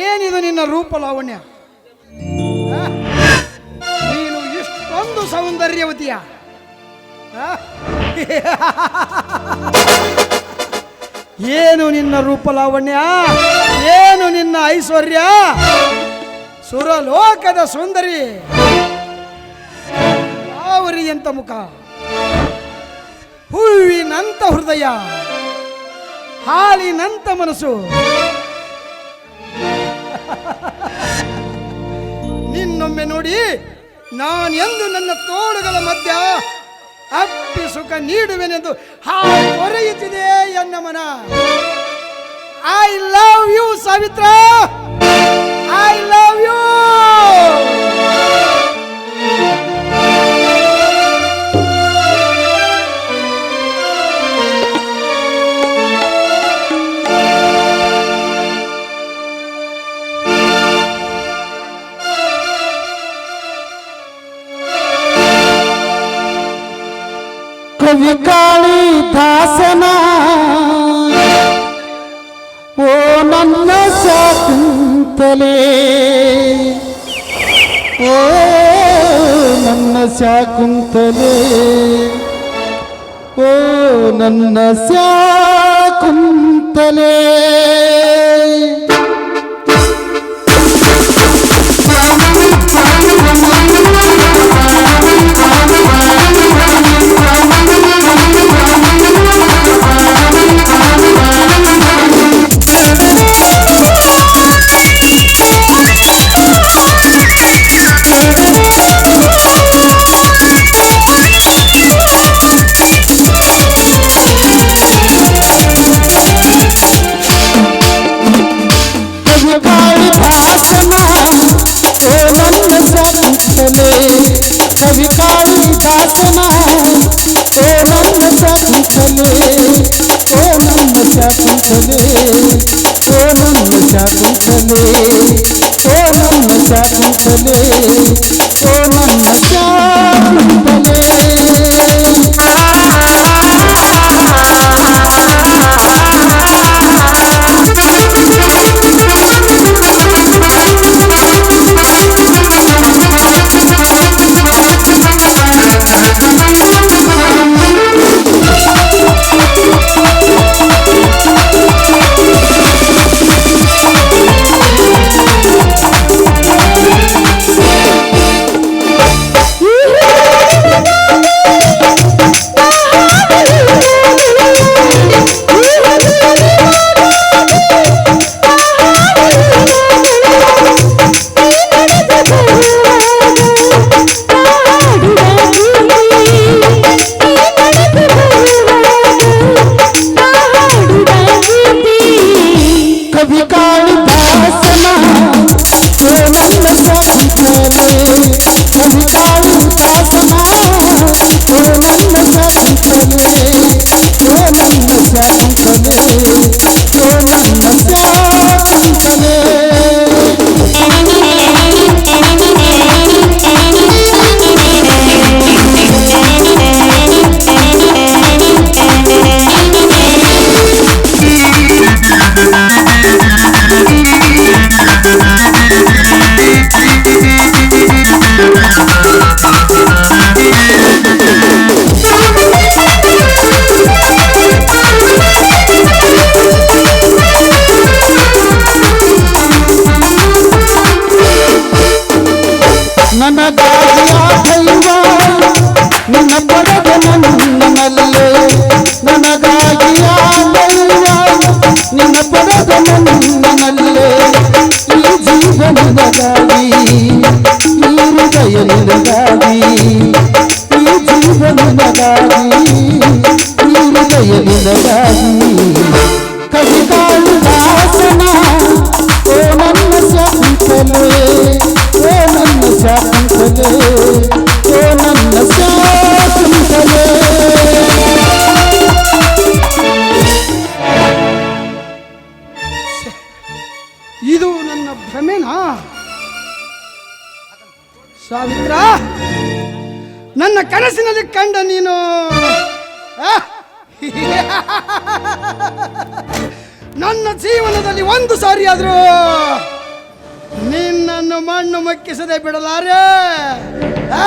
ಏನಿದು ನಿನ್ನ ರೂಪ ಲಾವಣ್ಯ? ನೀನು ಇಷ್ಟೊಂದು ಸೌಂದರ್ಯವತಿಯ? ಏನು ನಿನ್ನ ರೂಪ ಲಾವಣ್ಯ? ಏನು ನಿನ್ನ ಐಶ್ವರ್ಯ? ಸುರಲೋಕದ ಸುಂದರಿ, ಯಾವರಿಯಂತ ಮುಖ, ಹೂವಿನಂತ ಹೃದಯ, ಹಾಲಿನಂತ ಮನಸ್ಸು. ನಿನ್ನೊಮ್ಮೆ ನೋಡಿ ನಾನೆಂದು ನನ್ನ ತೋಳುಗಳ ಮಧ್ಯ ಅಪ್ಪಿ ಸುಖ ನೀಡುವೆನೆಂದು ಹೊರೆಯುತ್ತಿದೆ ಎನ್ನ ಮನ. I love you Savitra, I love you. ಕವಿ ಕಾಳಿದಾಸನ ಓ ನನ್ನ ಶಾಕುಂತಲೆ, ಓ ನನ್ನ ಶಾಕುಂತಲೆ, ಓ ನನ್ನ ಶಾಕುಂತಲೆ. ಕವಿ ಕಾಳಿದಾಸನ ಓ ನನ್ನ ಶಾಕುಂತಲೆ, ಓ ನನ್ನ ಶಾಕುಂತಲೆ, ಓ ನನ್ನ ಶಾಕುಂತಲೆ, ಓ ನನ್ನ ಶಾಕುಂತಲೆ, ಓ ನನ್ನ ಶಾಕುಂತಲೆ. ಕವಿ ಕಾಳಿದಾಸನ ಓ ನನ್ನ ಶಾಕುಂತಲೆ, ಓ ನನ್ನ ಶಾಕುಂತಲೆ, ಓ ನನ್ನ ಶಾಕುಂತಲೆ. ಇದು ನನ್ನ ಭ್ರಮೆನಾ ಸಾವಿತ್ರ? ನನ್ನ ಕನಸಿನಲ್ಲಿ ಕಂಡ ನೀನು ನನ್ನ ಜೀವನದಲ್ಲಿ ಒಂದು ಸಾರಿ ಆದರೂ ನಿನ್ನನ್ನು ಮಣ್ಣು ಮಕ್ಕಿಸದೆ ಬಿಡಲಾರೆ. ಆ?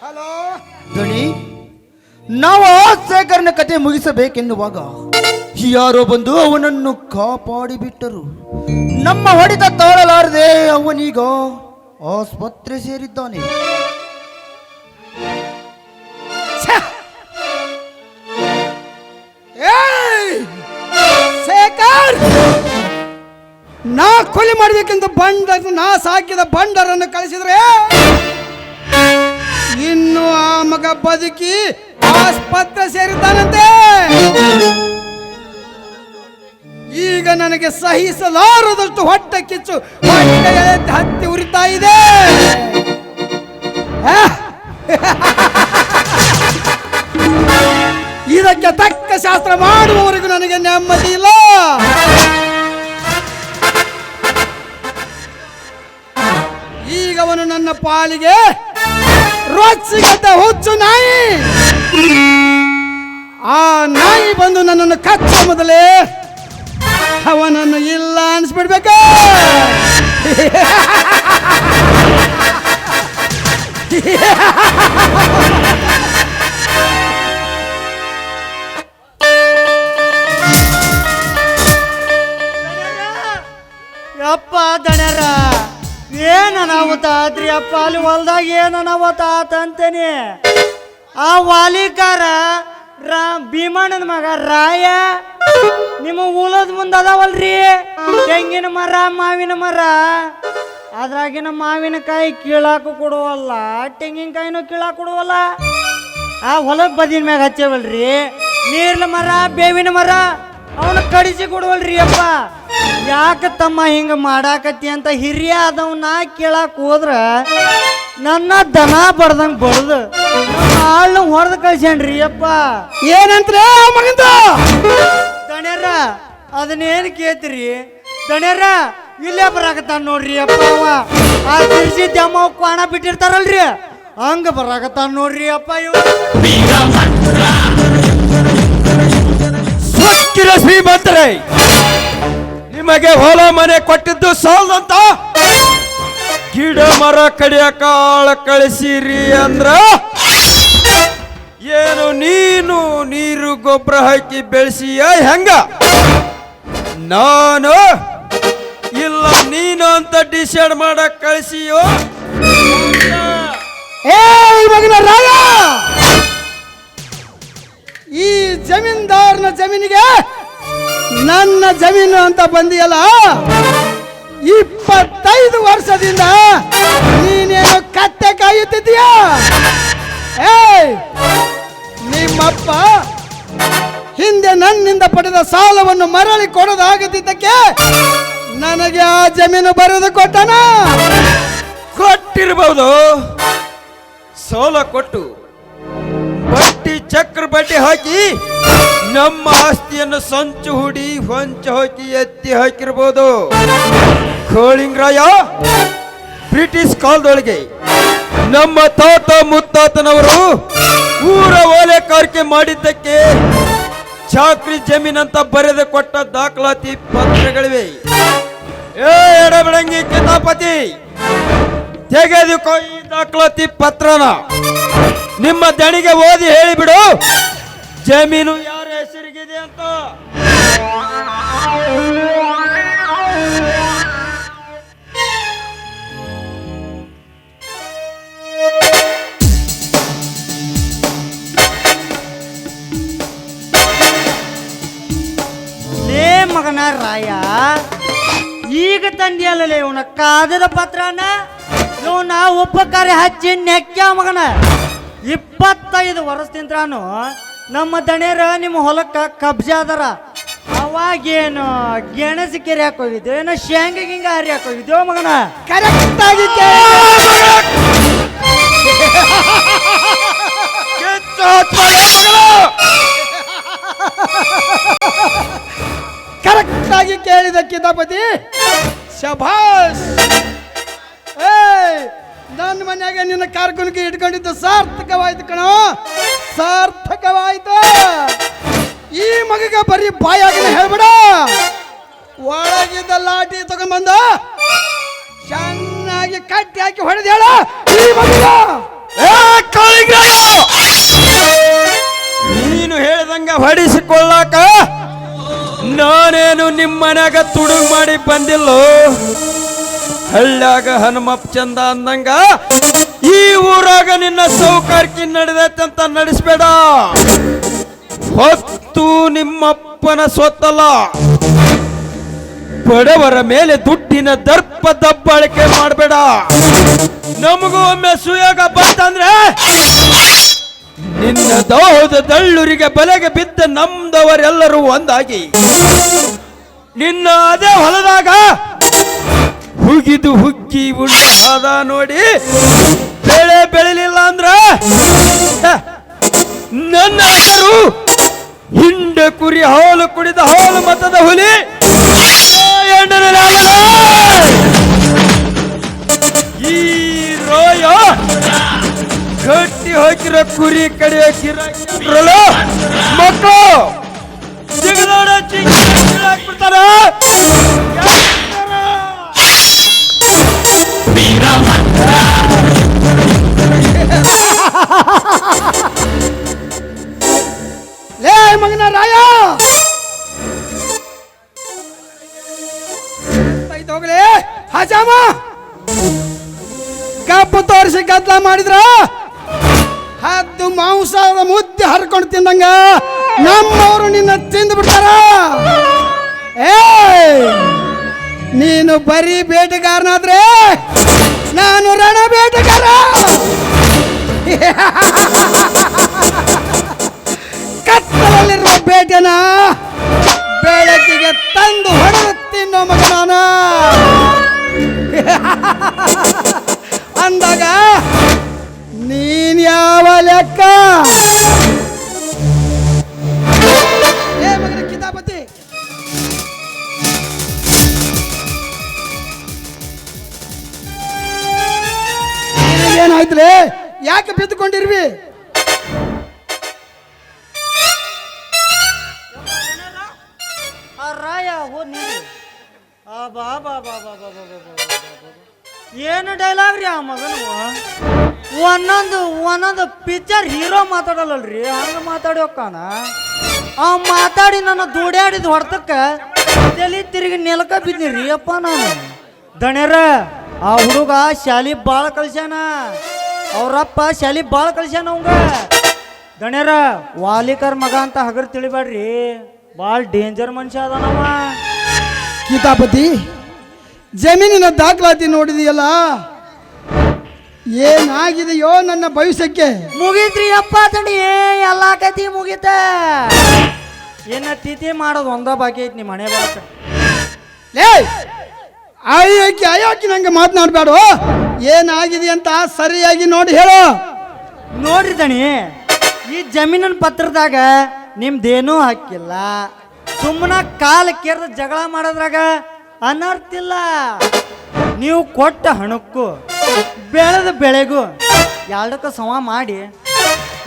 ಹಲೋ ದಣಿ, ನಾವು ಆ ಶೇಖರನ ಕತೆ ಮುಗಿಸಬೇಕೆನ್ನುವಾಗ ಯಾರೋ ಬಂದು ಅವನನ್ನು ಕಾಪಾಡಿಬಿಟ್ಟರು. ನಮ್ಮ ಹೊಡೆತ ತಾಳಲಾರದೆ ಅವನೀಗ ಆಸ್ಪತ್ರೆ ಸೇರಿದ್ದಾನೆ. ಏಯ್! ಶೇಖರ್, ನಾ ಕೊಲೆ ಮಾಡಬೇಕೆಂದು ನಾ ಸಾಕಿದ ಬಂಡರನ್ನು ಕಳಿಸಿದ್ರೆ ಇನ್ನು ಆ ಮಗ ಬದುಕಿ ಆಸ್ಪತ್ರೆ ಸೇರಿದ್ದಾನಂತೆ. ಈಗ ನನಗೆ ಸಹಿಸಲಾರದಷ್ಟು ಹೊಟ್ಟೆ ಕಿಚ್ಚು ಹೊಟ್ಟೆಗೆ ಹತ್ತಿ ಉರಿತಾ ಇದೆ. ಇದಕ್ಕೆ ತಕ್ಕ ಶಾಸ್ತ್ರ ಮಾಡುವವರೆಗೂ ನನಗೆ ನೆಮ್ಮದಿ ಇಲ್ಲ. ಈಗ ಅವನು ನನ್ನ ಪಾಲಿಗೆ ರೊಚ್ಚಿಗೆದ್ದ ಹುಚ್ಚು ನಾಯಿ. ಆ ನಾಯಿ ಬಂದು ನನ್ನನ್ನು ಕಚ್ಚ ಮೊದಲೇ ಅವನನ್ನು ಇಲ್ಲ ಅನ್ಸ್ಬಿಡ್ಬೇಕು. ಯಪ್ಪ ದಣ್ಯರ ಏನ್ ಅನಾಹುತ ಆತ್ರಿ ಅಪ್ಪ, ಅಲ್ಲಿ ಹೊಲ್ದಾಗ ಏನ್ ಅನಾಹುತ ಆತಂತೇನಿ. ಆ ವಾಲಿಕಾರ ಭೀಮಣ್ಣನ ಮಗ ರಾಯ ನಿಮ್ಮ ಉಲದ ಮುಂದೆ ಅದಾವಲ್ರಿ ತೆಂಗಿನ ಮರ ಮಾವಿನ ಮರ, ಅದ್ರಾಗಿನ ಮಾವಿನಕಾಯಿ ಕೀಳಾಕು ಕೊಡುವಲ್ಲ, ತೆಂಗಿನಕಾಯಿನೂ ಕೀಳಾಕು ಕೊಡುವಲ್ಲ. ಆ ಹೊಲದ ಬದಿನ ಮ್ಯಾಗ ಹಚ್ಚೇವಲ್ರಿ ನೀರ್ಲ ಮರ ಬೇವಿನ ಮರ, ಅವನು ಕಡಿಸಿ ಕೊಡುವಲ್ರಿ ಅಪ್ಪ. ಯಾಕೆ ತಮ್ಮ ಹಿಂಗ ಮಾಡಾಕತ್ತಿ ಅಂತ ಹಿರಿಯ ಆದವನ್ನ ಕೇಳಾಕ್ ಹೋದ್ರ ನನ್ನ ದನ ಬಡ್ದಂಗ ಬಡ್ದು ಆಳ್ನ ಹೊಡೆದು ಕಳ್ಸ್ಯಾನ್ರಿ ಅಪ್ಪ. ಏನಂದ್ರೆ ಮಗಂದ ದಣ್ಯರ ಅದನ್ನೇನು ಕೇಳ್ತೀರಿ ದಣ್ಯರ, ಇಲ್ಲೇ ಬರಾಕತ್ತಾನ ನೋಡ್ರಿ ಅಪ್ಪ. ಅವ ಆ ತಿರ್ಸಿ ದಮ್ಮ ಕ್ವಾಣ ಬಿಟ್ಟಿರ್ತಾರಲ್ರಿ ಹಂಗ ಬರಾಕತ್ತಾನ ನೋಡ್ರಿ ಅಪ್ಪ. ಇವ ಸ್ವಕ್ಕಿರ ಶ್ರೀಮಂತರೇ, ನಿಮಗೆ ಹೊಲ ಮನೆ ಕೊಟ್ಟಿದ್ದು ಸಾಲದಂತ ಗಿಡ ಮರ ಕಡಿಯಕ ಆಳ ಕಳಿಸಿರಿ ಅಂದ್ರ ಏನು ನೀನು ನೀರು ಗೊಬ್ಬರ ಹಾಕಿ ಬೆಳೆಸಿಯ ಹೆಂಗ? ನಾನು ಇಲ್ಲ ನೀನು ಅಂತ ಡಿಸೈಡ್ ಮಾಡಕ್ ಕಳಿಸಿಯೋ? ಏ ಮಗನ ರಾಯ, ಈ ಜಮೀನ್ದಾರನ ಜಮೀನಿಗೆ ನನ್ನ ಜಮೀನು ಅಂತ ಬಂದಿಯಲ್ಲ, 25 ವರ್ಷದಿಂದ ನೀನೇನು ಕತ್ತೆ ಕಾಯುತ್ತಿದ್ದೀಯ? ಏಯ್, ನಿಮ್ಮಪ್ಪ ಹಿಂದೆ ನನ್ನಿಂದ ಪಡೆದ ಸಾಲವನ್ನು ಮರಳಿ ಕೊಡೋದಾಗದಿದ್ದಕ್ಕೆ ನನಗೆ ಆ ಜಮೀನು ಬರೆದು ಕೊಟ್ಟನ. ಕೊಟ್ಟಿರಬಹುದು, ಸಾಲ ಕೊಟ್ಟು ಬಡ್ಡಿ ಚಕ್ರ ಬಡ್ಡಿ ಹಾಕಿ ನಮ್ಮ ಆಸ್ತಿಯನ್ನು ಸಂಚು ಹುಡಿ ಹೊಂಚ ಹಾಕಿ ಎತ್ತಿ ಹಾಕಿರ್ಬೋದು. ಕೋಳಿಂಗರಾಯ ಬ್ರಿಟಿಷ್ ಕಾಲದೊಳಗೆ ನಮ್ಮ ತಾತ ಮುತ್ತಾತನವರು ಊರ ಓಲೆಕಾರಿಕೆ ಮಾಡಿದ್ದಕ್ಕೆ ಚಾಕ್ರಿ ಜಮೀನಂತ ಬರೆದು ಕೊಟ್ಟ ದಾಖಲಾತಿ ಪತ್ರಗಳಿವೆ. ಏ ಎಡಬಿಡಂಗಿ ಕಿತಾಪತಿ, ತೆಗೆದುಕೋ ಈ ದಾಖಲಾತಿ ಪತ್ರನ. ನಿಮ್ಮ ದಣಿಗೆ ಓದಿ ಹೇಳಿಬಿಡು ಜಮೀನು ಯಾರ ಹೆಸರಿಗಿದೆ ಅಂತ. ಲೇ ಮಗನ ರಾಯ, ಈಗ ತಂದಿಯಲ್ಲ ಇವನ ಕಾಗದ ಪತ್ರನ, ಇವನ ಉಪಕಾರ ಹಚ್ಚಿ ನೆಕ್ಕ ಮಗನ. 25 ವರ್ಷದಿಂದ್ರಾನು ನಮ್ಮ ದಣಿಯರ ನಿಮ್ಮ ಹೊಲಕ್ಕ ಕಬ್ಜಾ ಅದರ. ಅವಾಗೇನು ಗೆಣಸಿ ಕೆರೆ ಹಾಕೋಗಿದ್ದೆ, ಏನೋ ಶೇಂಗ ಗಿಂಗ ಹರಿ ಹಾಕೋಗಿದ್ದೇವ ಮಗನ. ಕರೆಕ್ಟ್ ಆಗಿ ಕರೆಕ್ಟ್ ಆಗಿ ಕೇಳಿದ ಕಿತಾಪತಿ, ಶಭಾಷ್. ನನ್ನ ಮನ್ಯಾಗ ನಿನ್ನ ಕಾರ್ಕುನಿಗೆ ಇಟ್ಕೊಂಡಿದ್ದು ಸಾರ್ಥಕವಾಯ್ತು ಕಣೋ, ಸಾರ್ಥಕವಾಯ್ತು. ಈ ಮಗಗ ಬರೀ ಬಾಯಾಗನೆ ಹೇಳ್ಬೇಡ, ಒಳಗಿದ್ದ ಲಾಠಿ ತಗೊಂಡ್ಬಂದ ಚೆನ್ನಾಗಿ ಕಟ್ಟಿ ಹಾಕಿ ಹೊಡೆದ ಹೇಳ ಈ ಮಗಗ. ನೀನು ಹೇಳ್ದಂಗ ಹೊಡಿಸಿಕೊಳ್ಳಾಕ ನಾನೇನು ನಿಮ್ಮ ಮನ್ಯಾಗ ತುಡುಗ್ ಮಾಡಿ ಬಂದಿಲ್ಲೋ. ಹಳ್ಳ್ಯಾಗ ಹನುಮಪ್ಪ ಚಂದ ಅಂದಂಗ ಈ ಊರಾಗ ನಿನ್ನ ಸೌಕಾರ್ಕಿ ನಡೆದೈತೆ ಅಂತ ನಡೆಸ್ಬೇಡ. ಹೊತ್ತು ನಿಮ್ಮಪ್ಪನ ಸ್ವತ್ತಲ್ಲ, ಬಡವರ ಮೇಲೆ ದುಡ್ಡಿನ ದರ್ಪ ದಬ್ಬಾಳಿಕೆ ಮಾಡಬೇಡ. ನಮಗೂ ಒಮ್ಮೆ ಸುಯೋಗ ಬಂತಂದ್ರೆ ನಿನ್ನ ದೋಹದ ದಳ್ಳೂರಿಗೆ ಬಲೆಗೆ ಬಿದ್ದ ನಮ್ದವರೆಲ್ಲರೂ ಒಂದಾಗಿ ನಿನ್ನ ಅದೇ ಹೊಲದಾಗ ಹುಗಿದು ಹುಗ್ಗಿ ಉಂಡೆ ಹಾದ ನೋಡಿ ಬೆಳೆ ಬೆಳಿಲಿಲ್ಲ ಅಂದ್ರ ನನ್ನ ಹೆಸರು ಹಿಂಡ ಕುರಿ ಹಾಲು ಕುಡಿದ ಹಾಲು ಮತದ ಹುಲಿ ಈ ರೋಯ ಗಟ್ಟಿ ಹಾಕಿರೋ ಕುರಿ ಕಡಿಯೋ ಕಿರಲು ಮಕ್ಕಳು ಸಿಗದೋಡ ಹಾಕ್ಬಿಡ್ತಾರ. ಲೇ ಮಗನ ರಾಯ, ಹೋಗ್ಲಿ ಹಜಾಮ, ಕಪ್ಪು ತೋರಿಸಿ ಗದ್ದಲ ಮಾಡಿದ್ರ ಹದ್ದು ಮಾಂಸದ ಮುದ್ದೆ ಹರ್ಕೊಂಡು ತಿಂದಂಗ ನಮ್ಮವರು ನಿನ್ನ ತಿಂದು ಬಿಡ್ತಾರ. ನೀನು ಬರೀ ಬೇಟೆಗಾರನಾದ್ರೆ ನಾನು ರಣ ಬೇಟೆಗಾರ. ಕತ್ತಲಲ್ಲಿರುವ ಬೇಟೆನ ಬೆಳಕಿಗೆ ತಂದು ಹೊಡೆದು ತಿನ್ನೋ ಮಗನಾನ ಅಂದಾಗ ನೀನ್ ಯಾವ ಲೆಕ್ಕ? ಏ ಮಗನ ಕಿತಾಪತಿ, ಏನಾಯ್ತಲೇ? ಯಾಕೆ ಬಿದ್ದುಕೊಂಡಿರ್ವಿ? ರಾಯ ಹೋದ್ ನೀನು ಏನು ಡೈಲಾಗ್ ರೀ ಆ ಮಗನು? ಒಂದೊಂದು ಪಿಕ್ಚರ್ ಹೀರೋ ಮಾತಾಡಲ್ಲಲ್ರಿ, ಹಂಗ ಮಾತಾಡಿ ಹೋಗ್ಕಾನ. ಆ ಮಾತಾಡಿ ನನ್ನ ದುಡ್ಯಾಡಿದ ಹೊಡ್ತಕ್ಕ ತಲೆ ತಿರುಗಿ ನೆಲಕ ಬಿದ್ದೀರಿ ಅಪ್ಪ ನಾನು. ದಣ್ಯರ ಆ ಹುಡುಗ ಶಾಲಿ ಭಾಳ ಕಳ್ಸ್ಯಾನ, ಅವ್ರಪ್ಪ ಶಾಲಿ ಭಾಳ ಕಳ್ಸ್ಯಾನ ಅವಂಗ. ದಣ್ಯರ ವಾಲಿಕರ್ ಮಗ ಅಂತ ಹಗರ್ ತಿಳಿಬೇಡ್ರಿ, ಭಾಳ ಡೇಂಜರ್ ಮನುಷ್ಯ ಅದಾನವ. ಕಿತಾಪತಿ, ಜಮೀನಿನ ದಾಖಲಾತಿ ನೋಡಿದೆಯಲ್ಲ, ಏನಾಗಿದೆಯೋ ನನ್ನ ಭವಿಷ್ಯಕ್ಕೆ? ಮುಗೀತ್ರಿ ಅಪ್ಪ ತಡಿ, ಎಲ್ಲ ಕತಿ ಮುಗೀತ. ಏನ ತಿಥಿ ಮಾಡೋದು ಒಂದ ಬಾಕಿ ಐತಿ ನಿಮ್ಮ ಮನೆ ಬರಕ. ಲೇ ಅಯ್ಯಕ್ಕೆ ನಂಗೆ ಮಾತನಾಡ್ಬೇಡ. ಏನಾಗಿದೆ ಅಂತ ಸರಿಯಾಗಿ ನೋಡಿ ಹೇಳು. ನೋಡ್ರಿ ದಣಿ, ಈ ಜಮೀನಿನ ಪತ್ರದಾಗ ನಿಮ್ದೇನೂ ಹಾಕಿಲ್ಲ. ಸುಮ್ಮನ ಕಾಲ ಕೇರ್ದ ಜಗಳ ಮಾಡೋದ್ರಾಗ ಅನರ್ಥ ಇಲ್ಲ. ನೀವು ಕೊಟ್ಟ ಹಣಕ್ಕೂ ಬೆಳೆದ ಬೆಳೆಗೂ ಎರಡಕ್ಕ ಸಮ ಮಾಡಿ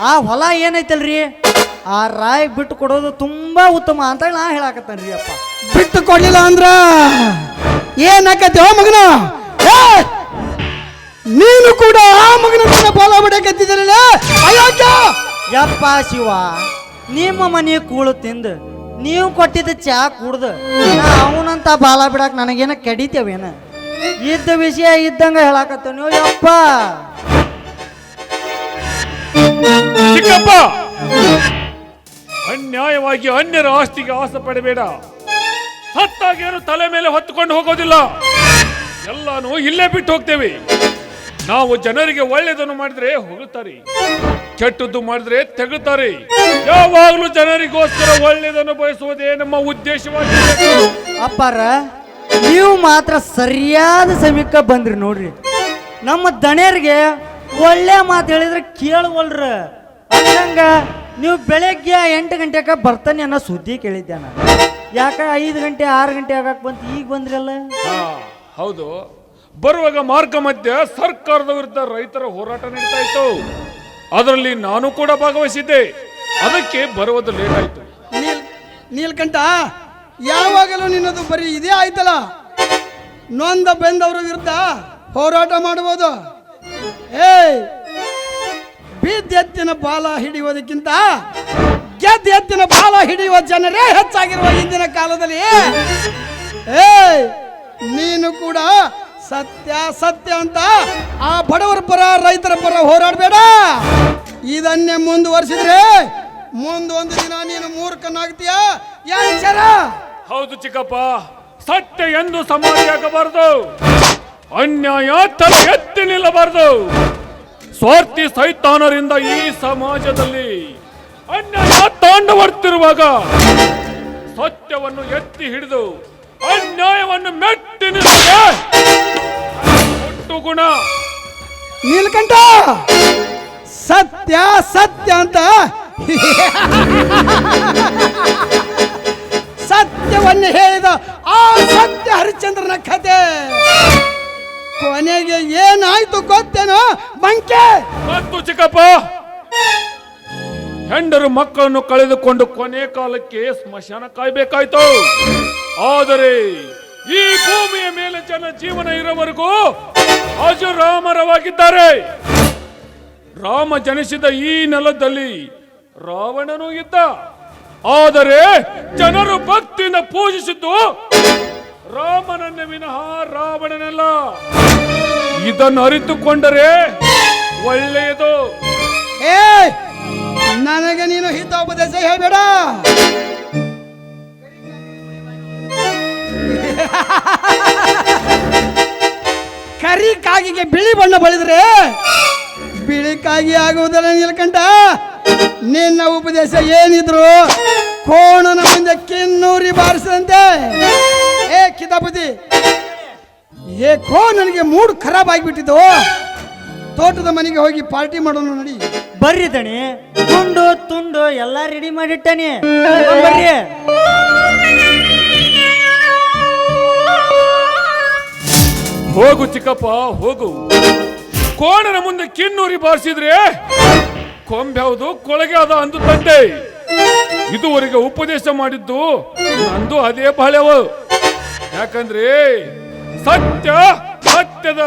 ಆ ಹೊಲ ಏನೈತಲ್ರಿ ಆ ರಾಯ್ ಬಿಟ್ಟು ಕೊಡೋದು ತುಂಬಾ ಉತ್ತಮ ಅಂತ ನಾ ಹೇಳಾಕತ್ತೇನ್ರಿ ಅಪ್ಪ. ಬಿಟ್ಟು ಕೊಡ್ಲಿಲ್ಲ ಅಂದ್ರ ಏನಾಕತಿ ಮಗನ? ನೀನು ಕೂಡ ಆ ಮಗನ ಬಾಲ ಬಿಡಕತ್ತಿದ್ದಲ್ಲ. ಯಪ್ಪ ಶಿವ, ನಿಮ್ಮ ಮನೆ ಕೂಳು ತಿಂದು ನೀವು ಕೊಟ್ಟಿದ್ದ ಚಾ ಕುಡ್ದು ಅವನಂತ ಬಾಲ ಬಿಡಾಕ ನನಗೇನ ಕಡಿತೇವೇನ? ಇದ್ದ ವಿಷಯ ಇದ್ದಂಗ ಹೇಳಾಕತ್ತೇವ್ ನೀವು ಯಪ್ಪ. ಚಿಕ್ಕಪ್ಪ, ಅನ್ಯಾಯವಾಗಿ ಅನ್ಯರ ಆಸ್ತಿಗೆ ಆಸೆ ಪಡಬೇಡ. ಹತ್ತಾಗೇನು ತಲೆ ಮೇಲೆ ಹೊತ್ತುಕೊಂಡು ಹೋಗೋದಿಲ್ಲ, ಎಲ್ಲಾನು ಇಲ್ಲೇ ಬಿಟ್ಟು ಹೋಗ್ತೇವೆ. ನಾವು ಜನರಿಗೆ ಒಳ್ಳೆಯದನ್ನು ಮಾಡಿದ್ರೆ ಹೊಗುತ್ತಾರೆ, ಕೆಟ್ಟದ್ದು ಮಾಡಿದ್ರೆ ತೆಗುತ್ತಾರೆ. ಯಾವಾಗಲೂ ಜನರಿಗೋಸ್ಕರ ಒಳ್ಳೆಯದನ್ನು ಬಯಸುವುದೇ ನಮ್ಮ ಉದ್ದೇಶವಾಗಿದೆ. ಅಪ್ಪಾರ, ನೀವು ಮಾತ್ರ ಸರಿಯಾದ ಸಮಯಕ್ಕೆ ಬಂದ್ರಿ ನೋಡ್ರಿ. ನಮ್ಮ ದಣಿಯರಿಗೆ ಒಳ್ಳೆ ಮಾತು ಹೇಳಿದ್ರೆ ಕೇಳವಲ್ರ. ಹಂಗ ನೀವು ಬೆಳಗ್ಗೆ 8 ಗಂಟೆಗೆ ಬರ್ತಾನೆ ಅನ್ನೋ ಸುದ್ದಿ ಕೇಳಿದ್ದೆ ನಾನು. ಯಾಕ 5 ಗಂಟೆ 6 ಗಂಟೆ ಆಗಕ್ಕೆ ಬಂತು, ಈಗ ಬಂದ್ರಲ್ಲ? ಹೌದು, ಬರುವಾಗ ಮಾರ್ಗ ಮಧ್ಯೆ ಸರ್ಕಾರದ ವಿರುದ್ಧ ರೈತರ ಹೋರಾಟ ನಡೀತಾ ಇತ್ತು. ಅದರಲ್ಲಿ ನಾನು ಕೂಡ ಭಾಗವಹಿಸಿದ್ದೆ. ಅದಕ್ಕೆ ಬರುವುದು ಲೇಟ್ ಆಯ್ತು. ನೀಲ್ಕಂಠ, ಯಾವಾಗಲೂ ನಿನ್ನದು ಬರೀ ಇದೇ ಆಯ್ತಲ್ಲ. ನೊಂದ ಬೆಂದವರ ವಿರುದ್ಧ ಹೋರಾಟ ಮಾಡಬಹುದು. ಬಿದ್ದೆತ್ತಿನ ಬಾಲ ಹಿಡಿಯುವುದಕ್ಕಿಂತ ಗೆದ್ದೆತ್ತಿನ ಬಾಲ ಹಿಡಿಯುವ ಜನರೇ ಹೆಚ್ಚಾಗಿರುವ ಇಂದಿನ ಕಾಲದಲ್ಲಿ ನೀನು ಕೂಡ ಸತ್ಯ ಸತ್ಯ ಅಂತ ಆ ಬಡವರ ಪರ ರೈತರ ಪರ ಹೋರಾಡಬೇಡ. ಇದನ್ನೇ ಮುಂದುವರಿಸಿದ್ರೆ ಮುಂದೊಂದು ದಿನ ನೀನು ಮೂರ್ಖನಾಗ್ತೀಯ. ಎಚ್ಚರ. ಹೌದು ಚಿಕ್ಕಪ್ಪ, ಸತ್ಯ ಎಂದು ಸಮಾಧಿಯಾಗಬಾರದು, ಅನ್ಯಾಯ ತಲೆ ಎತ್ತಿ ನಿಲ್ಲಬಾರದು. ಸ್ವಾರ್ಥಿ ಸೈತಾನರಿಂದ ಈ ಸಮಾಜದಲ್ಲಿ ಅನ್ಯಾಯ ತಾಂಡವರ್ತಿರುವಾಗ ಸತ್ಯವನ್ನು ಎತ್ತಿ ಹಿಡಿದು ಅನ್ಯಾಯವನ್ನು ಮೆಟ್ಟಿ ನಿಲ್ಲದೆ ಒಟ್ಟು ಗುಣ. ನೀಲಕಂಠ, ಸತ್ಯ ಸತ್ಯ ಅಂತ ಸತ್ಯವನ್ನು ಹೇಳಿದ ಆ ಸತ್ಯ ಹರಿಶ್ಚಂದ್ರನ ಕಥೆ ಕೊನೆಗೆ ಏನಾಯ್ತು ಗೊತ್ತೇನೋ ಮಂಕೆ? ಮತ್ತು ಚಿಕ್ಕಪ್ಪ, ಹೆಂಡರು ಮಕ್ಕಳನ್ನು ಕಳೆದುಕೊಂಡು ಕೊನೆ ಕಾಲಕ್ಕೆ ಸ್ಮಶಾನ ಕಾಯ್ಬೇಕಾಯ್ತು. ಆದರೆ ಈ ಭೂಮಿಯ ಮೇಲೆ ಜನ ಜೀವನ ಇರುವವರೆಗೂ ಅಜರಾಮರವಾಗಿದ್ದಾರೆ. ರಾಮ ಜನಿಸಿದ ಈ ನೆಲದಲ್ಲಿ ರಾವಣನೂ ಇದ್ದ. ಆದರೆ ಜನರು ಭಕ್ತಿಯಿಂದ ಪೂಜಿಸಿದ್ದು ರಾಮನನ್ನೇ ವಿನಃ ರಾವಣನಲ್ಲ. ಇದನ್ನು ಅರಿತುಕೊಂಡರೆ ಒಳ್ಳೆಯದು. ನನಗೆ ನೀನು ಹಿತೋಪದೇಶ ಹೇಳಬೇಡ. ಕರಿ ಕಾಗಿಗೆ ಬಿಳಿ ಬಣ್ಣ ಬಳಿದ್ರೆ ಬಿಳಿ ಕಾಗಿ ಆಗುವುದಲ್ಲ ನೀಲಕಂಠ. ನಿನ್ನ ಉಪದೇಶ ಏನಿದ್ರು ಕೋಣನ ಮುಂದೆ ಕಿನ್ನೂರಿ ಬಾರಿಸದಂತೆ. ಕಿತಾಪತಿ, ನನಗೆ ಮೂಡ್ ಖರಾಬ್ ಆಗಿಬಿಟ್ಟಿದ್ದು. ತೋಟದ ಮನೆಗೆ ಹೋಗಿ ಪಾರ್ಟಿ ಮಾಡೋಣ ನಡಿ. ಬರ್ರಿ ದಣಿ, ತುಂಡು ತುಂಡು ಎಲ್ಲ ರೆಡಿ ಮಾಡಿಟ್ಟನಿ. ಬರ್ರಿ. ಹೋಗು ಚಿಕ್ಕಪ್ಪ, ಹೋಗು. ಕೋಣನ ಮುಂದೆ ಕಿನ್ನೂರಿ ಬಾರಿಸಿದ್ರೆ ಕೊಂಬ್ಯಾವುದು ಕೊಳಗೆ ಅದ ಅಂದು ತಂದೆ. ಇದುವರೆಗೆ ಉಪದೇಶ ಮಾಡಿದ್ದು ನಂದು ಅದೇ ಬಾಳೆವು. ಯಾಕಂದ್ರೆ ಸತ್ಯ ಸತ್ಯದ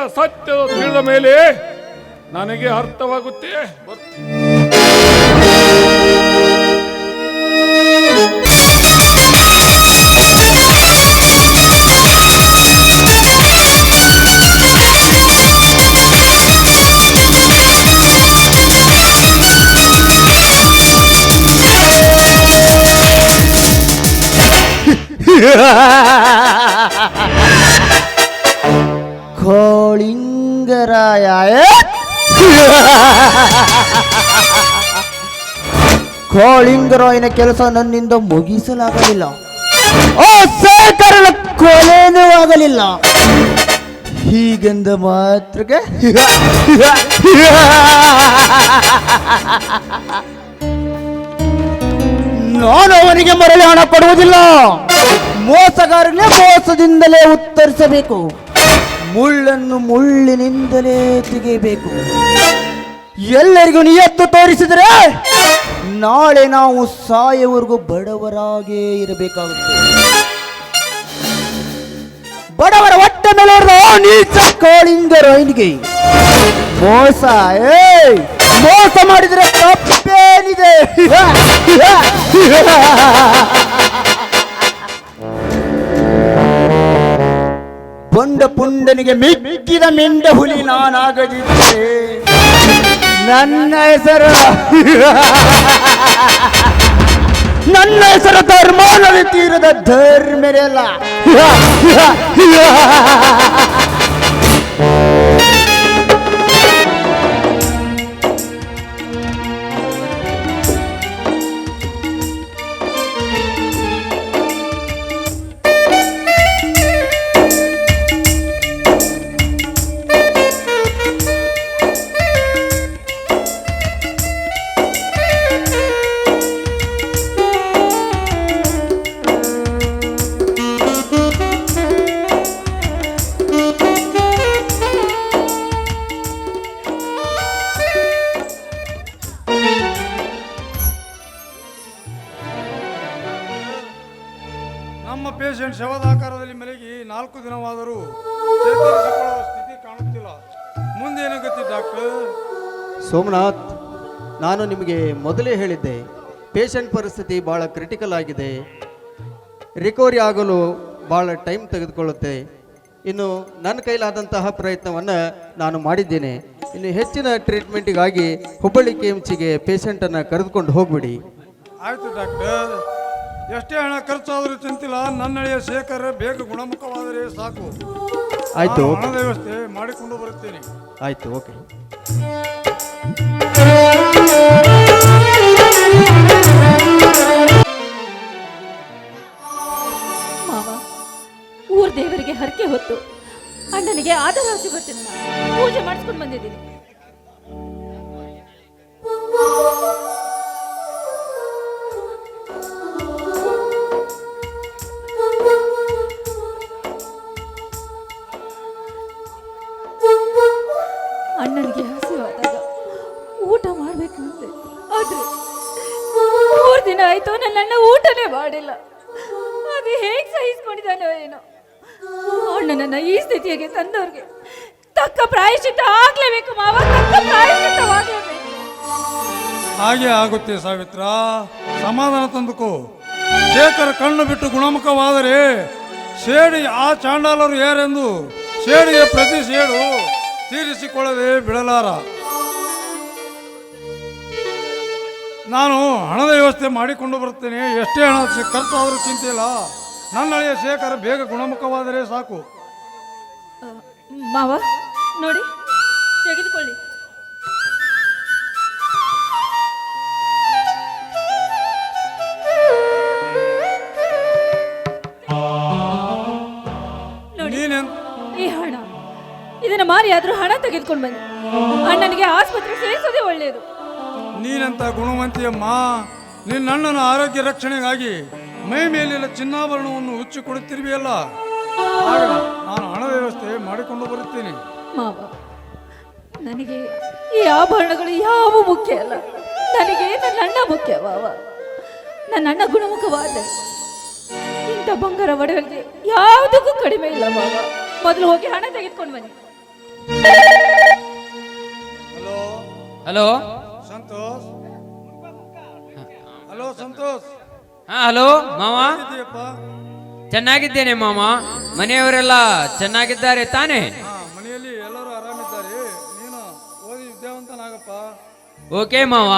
ತಿಳಿದ ಮೇಲೆ ನನಗೆ ಅರ್ಥವಾಗುತ್ತೆ. ಕೋಳಿಂಗರಾಯ, ಕೋಳಿಂಗರಾಯನ ಕೆಲಸ ನನ್ನಿಂದ ಮುಗಿಸಲಾಗಲಿಲ್ಲ. ಓ ಶೇಖರನ ಕೊಲೆನೂ ಆಗಲಿಲ್ಲ. ಹೀಗೆಂದ ಮಾತ್ರಕ್ಕೆ ನಾನು ಅವನಿಗೆ ಮರಳಿ ಹಣ ಕೊಡುವುದಿಲ್ಲ. ಮೋಸಗಾರನೇ ಮೋಸದಿಂದಲೇ ಉತ್ತರಿಸಬೇಕು. ಮುಳ್ಳನ್ನು ಮುಳ್ಳಿನಿಂದಲೇ ತೆಗೆಯಬೇಕು. ಎಲ್ಲರಿಗೂ ನಿಯತ್ತು ತೋರಿಸಿದರೆ ನಾಳೆ ನಾವು ಸಾಯವರೆಗೂ ಬಡವರಾಗೇ ಇರಬೇಕಾಗುತ್ತೆ. ಬಡವರ ಹೊಟ್ಟೆ ಮೇಲೆ ನೀಚ ಕೋಳಿಂಗರಾಯನಿಗೆ ಮೋಸ ಮೋಸ ಮಾಡಿದರೆ ತಪ್ಪೇನಿದೆ? ಬಂಡ ಪುಂಡನಿಗೆ ಮಿಕ್ಕಿದ ಮೆಂಡ ಹುಲಿ ನಾನಾಗದಿದ್ದರೆ ನನ್ನ ಹೆಸರು ಧರ್ಮಾನದಿ ತೀರದ ಧರ್ಮರೆಲ್ಲ. ಪೇಷಂಟ್ ಶವದಾಕಾರದಲ್ಲಿ ಮಲಗಿ 4 ದಿನವಾದರೂ ಚೇತರಿಸಿಕೊಳ್ಳುವ ಸ್ಥಿತಿ ಕಾಣುತ್ತಿಲ್ಲ. ಮುಂದೇನು ಗತಿ ಡಾಕ್ಟರ್? ಸೋಮನಾಥ್, ನಾನು ನಿಮಗೆ ಮೊದಲೇ ಹೇಳಿದ್ದೆ, ಪೇಷಂಟ್ ಪರಿಸ್ಥಿತಿ ಭಾಳ ಕ್ರಿಟಿಕಲ್ ಆಗಿದೆ, ರಿಕವರಿ ಆಗಲು ಭಾಳ ಟೈಮ್ ತೆಗೆದುಕೊಳ್ಳುತ್ತೆ. ಇನ್ನು ನನ್ನ ಕೈಲಾದಂತಹ ಪ್ರಯತ್ನವನ್ನು ನಾನು ಮಾಡಿದ್ದೇನೆ. ಇನ್ನು ಹೆಚ್ಚಿನ ಟ್ರೀಟ್ಮೆಂಟಿಗಾಗಿ ಹುಬ್ಬಳ್ಳಿ KMCಗೆ ಪೇಷಂಟನ್ನು ಕರೆದುಕೊಂಡು ಹೋಗ್ಬಿಡಿ. ಆಯ್ತು ಡಾಕ್ಟರ್, ಎಷ್ಟೇ ಹಣ ಖರ್ಚಾದರೂ ಚಿಂತಿಲ್ಲ. ನನ್ನ ಹಳೆಯ ಶೇಖರ್ ಬೇಗ ಗುಣಮುಖವಾದರೆ ಸಾಕು. ಆಯ್ತು, ನಾನು ಹಣದ ವ್ಯವಸ್ಥೆ ಮಾಡಿಕೊಂಡು ಬರುತ್ತೇನೆ. ಆಯ್ತು, ಓಕೆ. ಮಾವ, ಊರ್ ದೇವರಿಗೆ ಹರಕೆ ಹೊತ್ತು ಅಣ್ಣನಿಗೆ ಆದರಾಸಿ ಬರ್ತೀನಿ, ನಾನು ಪೂಜೆ ಮಾಡಿಸ್ಕೊಂಡು ಬಂದಿದ್ದೀನಿ. ಅಣ್ಣನಿಗೆ ಹಸಿವಾದಾಗ ಊಟ ಮಾಡ್ಬೇಕು ಅಂತೆ, ಆದ್ರೆ 3 ದಿನ ಆಯ್ತು ನನ್ನ ಅಣ್ಣ ಊಟನೇ ಮಾಡಿಲ್ಲ. ಅದು ಹೇಗೆ ಸಹಿಸ್ಕೊಂಡಿದ್ದಾನೋ ಏನೋ. ಅಣ್ಣನನ್ನ ಈ ಸ್ಥಿತಿಗೆ ತಂದವ್ರಿಗೆ ತಕ್ಕ ಪ್ರಾಯಶ್ಚಿತ್ತ ಆಗ್ಲೇಬೇಕು ಮಾವ, ತಕ್ಕ ಪ್ರಾಯಶ್ಚಿತ್ತವಾಗಲೇಬೇಕು. ಹಾಗೆ ಆಗುತ್ತೆ ಸಾವಿತ್ರ, ಸಮಾಧಾನ ತಂದುಕೋ. ಶೇಖರ್ ಕಣ್ಣು ಬಿಟ್ಟು ಗುಣಮುಖವಾದರೆ ಸೇಡಿ ಆ ಚಾಂಡಾಲರು ಯಾರೆಂದು ಸೇಡಿಗೆ ಪ್ರತಿ ಸೇಡು ತೀರಿಸಿಕೊಳ್ಳದೆ ಬಿಡಲಾರ. ನಾನು ಹಣದ ವ್ಯವಸ್ಥೆ ಮಾಡಿಕೊಂಡು ಬರುತ್ತೇನೆ. ಎಷ್ಟೇ ಹಣ ಖರ್ಚಾದರೂ ಚಿಂತೆ ಇಲ್ಲ. ನನ್ನ ಹಳೆಯ ಶೇಖರ್ ಬೇಗ ಗುಣಮುಖವಾದರೆ ಸಾಕು. ಮಾವ ನೋಡಿ, ತೆಗೆದುಕೊಳ್ಳಿ. ನೋಡಿ, ಈ ಹಣ, ಇದನ್ನ ಮಾರಿ ಆದ್ರೂ ಹಣ ತೆಗೆದುಕೊಂಡು ಬನ್ನಿ. ಅಣ್ಣನಿಗೆ ಆಸ್ಪತ್ರೆ ಸೇರಿಸೋದೇ ಒಳ್ಳೆಯದು. ನೀನಂತ ಗುಣವಂತಿಯಮ್ಮ, ನಿನ್ನ ಅಣ್ಣನ ಆರೋಗ್ಯ ರಕ್ಷಣೆಗಾಗಿ ಮೈ ಮೇಲಿನ ಚಿನ್ನಾಭರಣವನ್ನು ಹುಚ್ಚಿ ಕೊಡುತ್ತಿರುವೆಯಲ್ಲ, ಆಗ ನಾನು ಹಣ ವ್ಯವಸ್ಥೆ ಮಾಡಿಕೊಂಡು ಬರುತ್ತೇನೆ. ಮಾವ, ನನಗೆ ಈ ಆಭರಣಗಳು ಯಾವ ಮುಖ್ಯ ಅಲ್ಲ, ನನಗೆ ನನ್ನ ಅಣ್ಣ ಮುಖ್ಯ. ಮಾವ, ನನ್ನ ಅಣ್ಣ ಗುಣಮುಖವಾದ ಇಂಥ ಬಂಗಾರ ಒಡವೆಗೆ ಯಾವುದಕ್ಕೂ ಕಡಿಮೆ ಇಲ್ಲ. ಮಾವ, ಮೊದಲು ಹೋಗಿ ಹಣ ತೆಗೆದುಕೊಂಡು ಬನ್ನಿ. Hello hello Santosh. Hello Santosh, ಹಾ ಹಲೋ ಮಾವ, ಇದೆಯಪ್ಪ? ಚೆನ್ನಾಗಿದ್ದೇನೆ ಮಾವ. ಮನೆಯವರೆಲ್ಲ ಚೆನ್ನಾಗಿದ್ದಾರೆ ತಾನೇ? ಮನೆಯಲ್ಲಿ ಎಲ್ಲರೂ ಆರಾಮಿದ್ದಾರೆ. ನೀನು ಓದಿ ವಿದ್ಯಾವಂತನಾಗಪ್ಪ. ಓಕೆ ಮಾವ,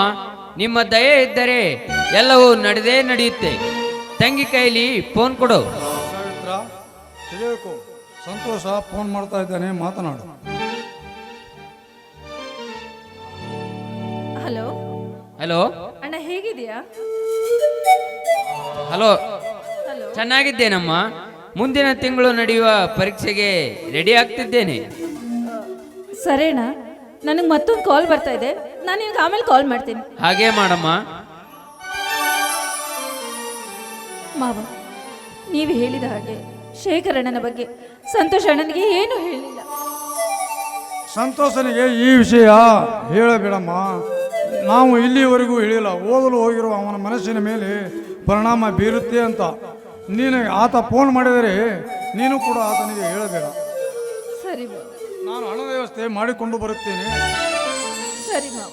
ನಿಮ್ಮ ದಯೆ ಇದ್ದರೆ ಎಲ್ಲವೂ ನಡೆದೇ ನಡೆಯುತ್ತೆ. ತಂಗಿ ಕೈಲಿ ಫೋನ್ ಕೊಡು. ಸಾವಿತ್ರ, ತಿಳಿಯಬೇಕು. ಸಂತೋಷ ಫೋನ್ ಮಾಡ್ತಾ ಇದ್ದಾನೆ, ಮಾತನಾಡು. ಹಲೋ ಹಲೋ ಅಣ್ಣ, ಹೇಗಿದೆಯಾ? Hello, hello, ಚೆನ್ನಾಗಿದ್ದೇನಮ್ಮ. ಮುಂದಿನ ತಿಂಗಳು ನಡೆಯುವ ಪರೀಕ್ಷೆಗೆ ರೆಡಿ ಆಗ್ತಿದ್ದೇನೆ. ಸರಿನಾ? ನನಗೆ ಮತ್ತೊಂದು ಕಾಲ್ ಬರ್ತಾ ಇದೆ, ನಾನು ನಿಮ್ಗೆ ಆಮೇಲೆ ಕಾಲ್ ಮಾಡ್ತೀನಿ. ಹಾಗೇ ಮಾಡಮ್ಮ. ಮಾವ, ನೀವು ಹೇಳಿದ ಹಾಗೆ ಶೇಖರ್ ಅಣ್ಣನ ಬಗ್ಗೆ ಸಂತೋಷ್ ಅಣ್ಣನಿಗೆ ಏನು ಹೇಳಿಲ್ಲ. ಸಂತೋಷನಿಗೆ ಈ ವಿಷಯ ಹೇಳಬೇಡಮ್ಮ. ನಾವು ಇಲ್ಲಿವರೆಗೂ ಹೇಳಿಲ್ಲ. ಓದಲು ಹೋಗಿರುವ ಅವನ ಮನಸ್ಸಿನ ಮೇಲೆ ಪರಿಣಾಮ ಬೀರುತ್ತೆ ಅಂತ. ನೀನು ಆತ ಫೋನ್ ಮಾಡಿದರೆ ನೀನು ಕೂಡ ಆತನಿಗೆ ಹೇಳಬೇಡ. ಸರಿ ಮಾವ, ನಾನು ಹಣ ವ್ಯವಸ್ಥೆ ಮಾಡಿಕೊಂಡು ಬರುತ್ತೇನೆ. ಸರಿ ಮಾವ.